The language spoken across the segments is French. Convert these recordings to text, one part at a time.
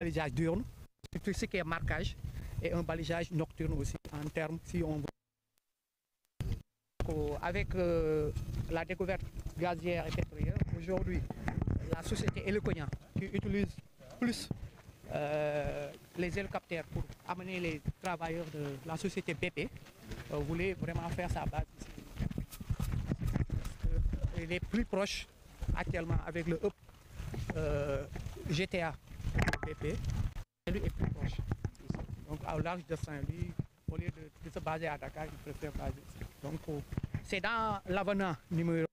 balisage diurne, tout ce qui est marquage, et un balisage nocturne aussi, en termes, si on veut. Avec la découverte gazière et pétrolière, aujourd'hui, la société Eloconia, qui utilise plus les hélicoptères pour amener les travailleurs de la société BP, voulait vraiment faire sa base ici. Il est plus proche actuellement avec le hub GTA BP, lui est plus proche. Donc au large de Saint-Louis, au lieu de se baser à Dakar, il préfère baser ici. Donc c'est dans l'avenant numéro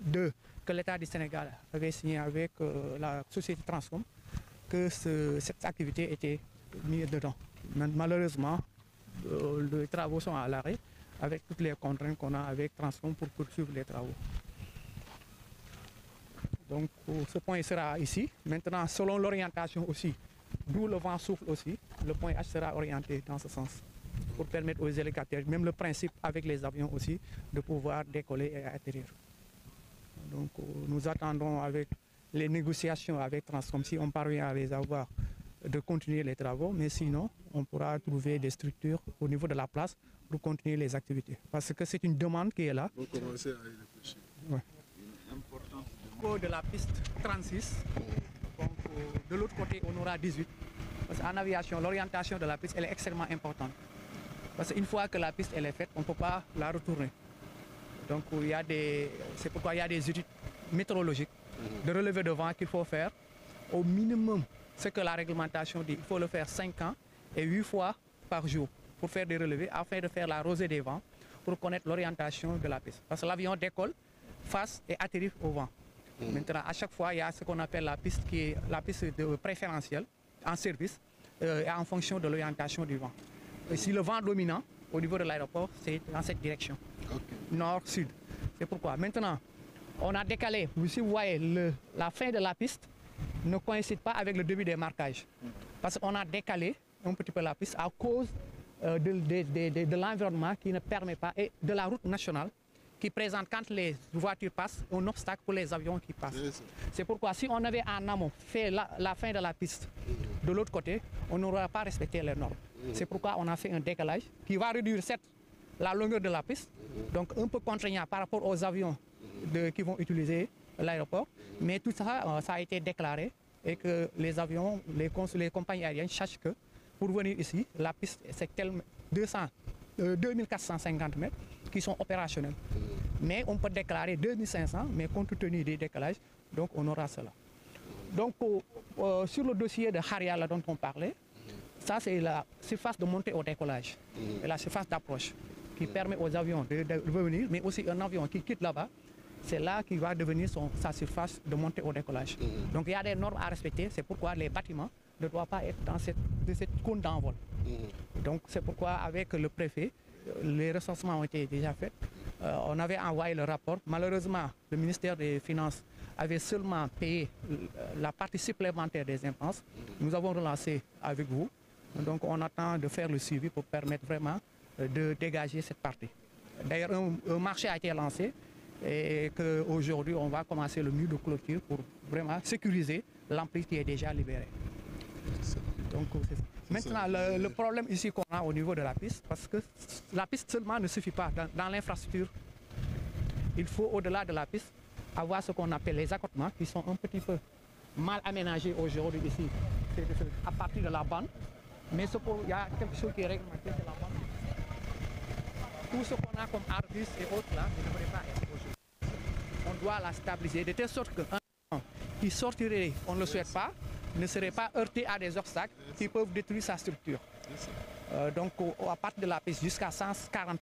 2 que l'État du Sénégal avait signé avec la société Transcom que cette activité était mise dedans. Malheureusement, les travaux sont à l'arrêt avec toutes les contraintes qu'on a avec Transcom pour poursuivre les travaux. Donc ce point sera ici. Maintenant, selon l'orientation aussi, d'où le vent souffle aussi, le point H sera orienté dans ce sens pour permettre aux hélicoptères, même le principe avec les avions aussi, de pouvoir décoller et atterrir. Donc nous attendons avec les négociations avec Transcom, si on parvient à les avoir, de continuer les travaux, mais sinon on pourra trouver des structures au niveau de la place pour continuer les activités. Parce que c'est une demande qui est là. Vous commencez à y réfléchir. Ouais. Une importante demande. De la piste 36, donc de l'autre côté on aura 18. Parce qu'en aviation, l'orientation de la piste elle est extrêmement importante. Parce qu'une fois que la piste elle est faite, on ne peut pas la retourner. Donc c'est pourquoi il y a des études météorologiques de relevé de vent qu'il faut faire. Au minimum, ce que la réglementation dit, il faut le faire 5 ans et 8 fois par jour pour faire des relevés afin de faire la rosée des vents pour connaître l'orientation de la piste. Parce que l'avion décolle face et atterrit au vent. Maintenant, à chaque fois, il y a ce qu'on appelle la piste qui est la piste préférentielle en service et en fonction de l'orientation du vent. Et si le vent dominant au niveau de l'aéroport, c'est dans cette direction, nord-sud. C'est pourquoi maintenant, on a décalé, si vous voyez, la fin de la piste ne coïncide pas avec le début des marquages. Parce qu'on a décalé un petit peu la piste à cause de l'environnement qui ne permet pas, et de la route nationale qui présente, quand les voitures passent, un obstacle pour les avions qui passent. C'est pourquoi si on avait en amont fait la fin de la piste de l'autre côté, on n'aurait pas respecté les normes. C'est pourquoi on a fait un décalage qui va réduire la longueur de la piste, donc un peu contraignant par rapport aux avions qui vont utiliser l'aéroport. Mais tout ça, ça a été déclaré et que les avions, les compagnies aériennes sachent que pour venir ici, la piste c'est 2450 mètres qui sont opérationnels. Mais on peut déclarer 2500, mais compte tenu des décalages, donc on aura cela. Donc sur le dossier de Hariala dont on parlait, ça c'est la surface de montée au décollage et la surface d'approche qui permet aux avions de revenir, mais aussi un avion qui quitte là-bas, c'est là qui va devenir sa surface de montée au décollage. Donc il y a des normes à respecter, c'est pourquoi les bâtiments ne doivent pas être dans cette cône d'envol. Donc c'est pourquoi avec le préfet, les recensements ont été déjà faits. On avait envoyé le rapport. Malheureusement, le ministère des Finances avait seulement payé la partie supplémentaire des impenses. Nous avons relancé avec vous. Donc on attend de faire le suivi pour permettre vraiment de dégager cette partie. D'ailleurs, un marché a été lancé et qu'aujourd'hui, on va commencer le mur de clôture pour vraiment sécuriser l'emprise qui est déjà libérée. Donc, maintenant, le problème ici qu'on a au niveau de la piste, parce que la piste seulement ne suffit pas dans l'infrastructure. Il faut, au-delà de la piste, avoir ce qu'on appelle les accotements qui sont un petit peu mal aménagés aujourd'hui ici, à partir de la bande. Mais il y a quelque chose qui est réglementé, c'est la bande. Tout ce qu'on a comme arbustes et autres là ne devrait pas être aujourd'hui. On doit la stabiliser de telle sorte qu'un avion qui sortirait, on ne le souhaite pas, ne serait pas heurté à des obstacles qui peuvent détruire sa structure. Donc à partir de la piste jusqu'à 140